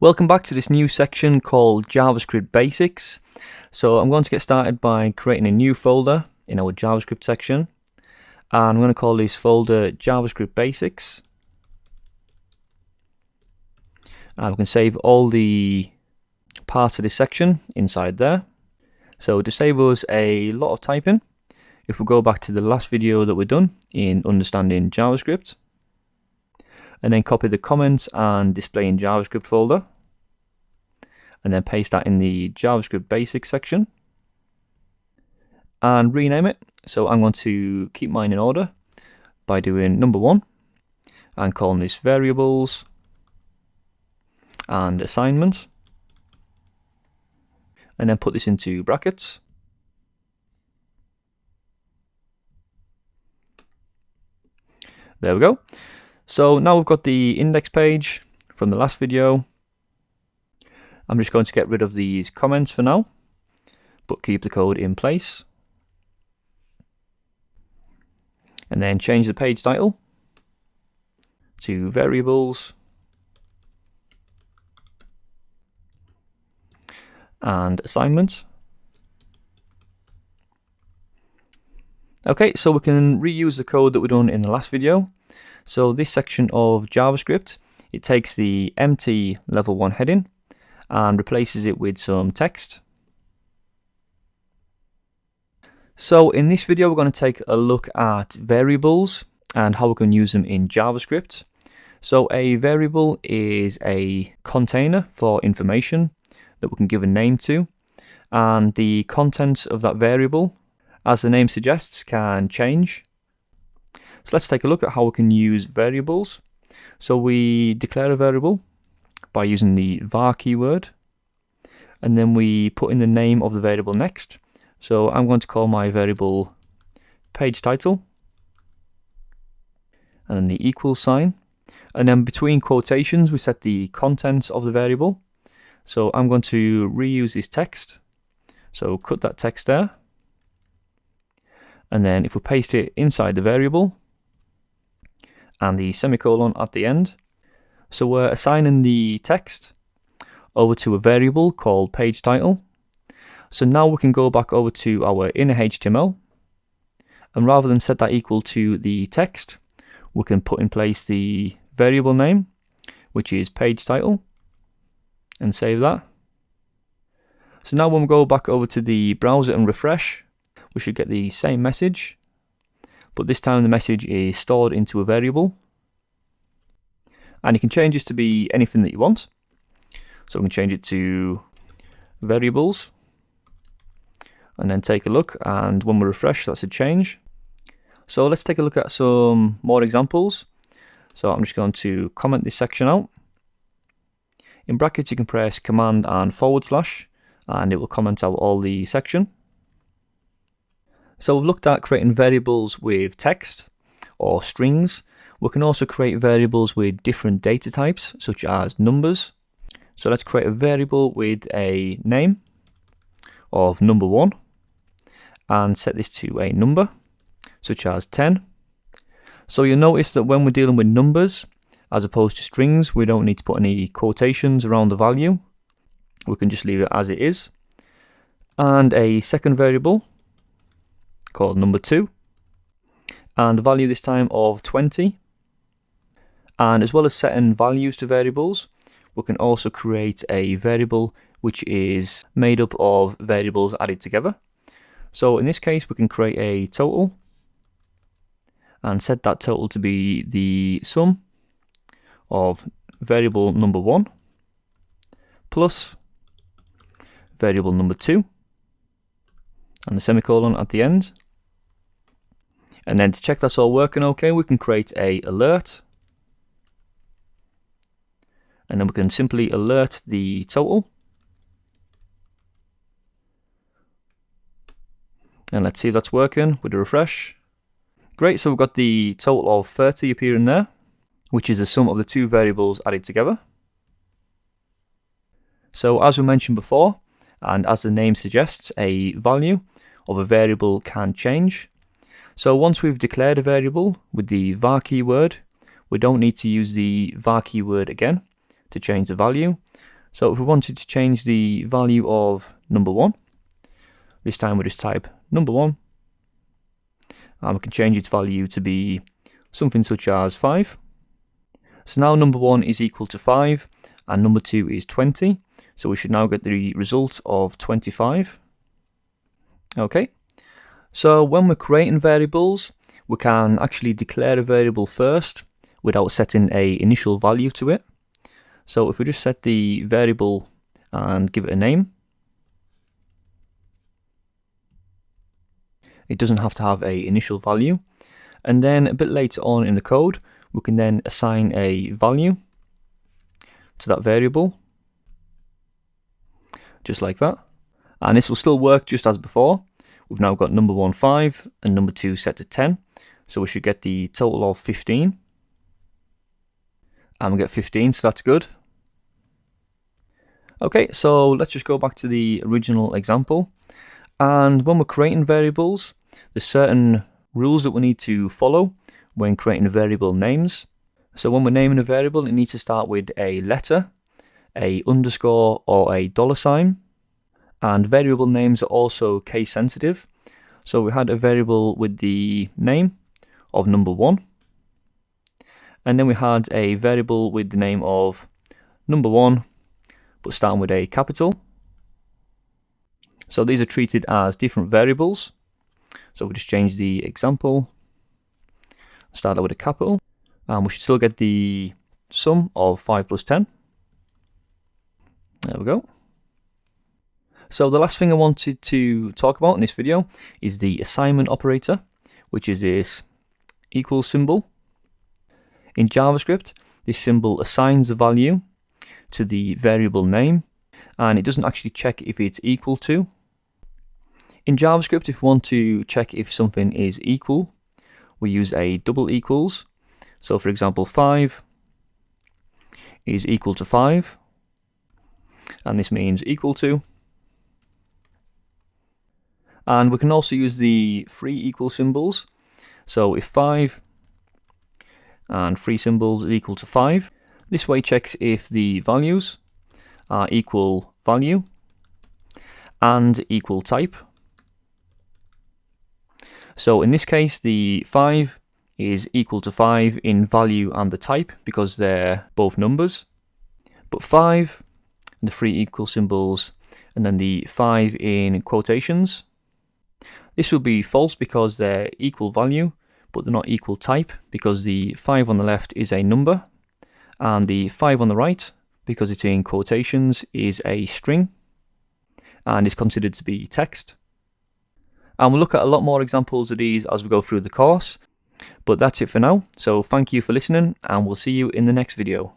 Welcome back to this new section called JavaScript Basics. So I'm going to get started by creating a new folder in our JavaScript section. And I'm going to call this folder JavaScript Basics. And we can save all the parts of this section inside there. So to save us a lot of typing, if we go back to the last video that we've done in understanding JavaScript, and then copy the comments and display in JavaScript folder, and then paste that in the JavaScript Basics section, and rename it. So I'm going to keep mine in order by doing number 1 and calling this variables and assignment, and then put this into brackets. There we go. So now we've got the index page from the last video. I'm just going to get rid of these comments for now, but keep the code in place. And then change the page title to variables and assignment. Okay, so we can reuse the code that we done in the last video. So this section of JavaScript, it takes the empty level 1 heading and replaces it with some text. So in this video we're going to take a look at variables and how we can use them in JavaScript. So a variable is a container for information that we can give a name to, and the contents of that variable, as the name suggests, can change. So let's take a look at how we can use variables. So we declare a variable by using the var keyword, and then we put in the name of the variable next. So I'm going to call my variable page title, and then the equal sign, and then between quotations we set the contents of the variable. So I'm going to reuse this text, so cut that text there, and then if we paste it inside the variable and the semicolon at the end. So we're assigning the text over to a variable called page title. So now we can go back over to our inner HTML, and rather than set that equal to the text, we can put in place the variable name, which is page title, and save that. So now when we go back over to the browser and refresh, we should get the same message, but this time the message is stored into a variable. And you can change this to be anything that you want. So we can change it to variables, and then take a look, and when we refresh, that's a change. So let's take a look at some more examples. So I'm just going to comment this section out. In brackets you can press command and /, and it will comment out all the section. So we've looked at creating variables with text or strings. We can also create variables with different data types, such as numbers. So let's create a variable with a name of number 1 and set this to a number, such as 10. So you'll notice that when we're dealing with numbers, as opposed to strings, we don't need to put any quotations around the value. We can just leave it as it is. And a second variable called number 2, and the value this time of 20. And as well as setting values to variables, we can also create a variable which is made up of variables added together. So in this case we can create a total and set that total to be the sum of variable number 1 plus variable number 2 and the semicolon at the end. And then to check that's all working okay, we can create a alert, and then we can simply alert the total. And let's see if that's working with a refresh. Great, so we've got the total of 30 appearing there, which is the sum of the two variables added together. So as we mentioned before, and as the name suggests, a value of a variable can change. So once we've declared a variable with the var keyword, we don't need to use the var keyword again to change the value. So if we wanted to change the value of number 1, this time we just type number 1, and we can change its value to be something such as 5. So now number 1 is equal to 5 and number 2 is 20. So we should now get the result of 25. Okay, so when we're creating variables, we can actually declare a variable first without setting a initial value to it. So if we just set the variable and give it a name, it doesn't have to have a initial value. And then a bit later on in the code, we can then assign a value to that variable, just like that. And this will still work just as before. We've now got number 1 5 and number 2 set to 10. So we should get the total of 15. And we get 15, so that's good. Okay, so let's just go back to the original example. And when we're creating variables, there's certain rules that we need to follow when creating variable names. So when we're naming a variable, it needs to start with a letter, a underscore, or a $sign. And variable names are also case sensitive. So we had a variable with the name of number 1. And then we had a variable with the name of number 1, but starting with a capital. So these are treated as different variables. So we just change the example, start that with a capital, and we should still get the sum of 5 plus 10. There we go. So the last thing I wanted to talk about in this video is the assignment operator, which is this equal symbol. In JavaScript, this symbol assigns the value to the variable name, and it doesn't actually check if it's equal to. In JavaScript, if we want to check if something is equal, we use a double equals. So for example, 5 is equal to 5, and this means equal to. And we can also use the 3 equal symbols. So if 5 and 3 symbols is equal to 5, this way checks if the values are equal value and equal type. So in this case, the 5 is equal to 5 in value and the type because they're both numbers. But 5, and the 3 equal symbols, and then the 5 in quotations, this will be false because they're equal value, but they're not equal type because the 5 on the left is a number, and the 5 on the right, because it's in quotations, is a string, and is considered to be text. And we'll look at a lot more examples of these as we go through the course. But that's it for now. So thank you for listening, and we'll see you in the next video.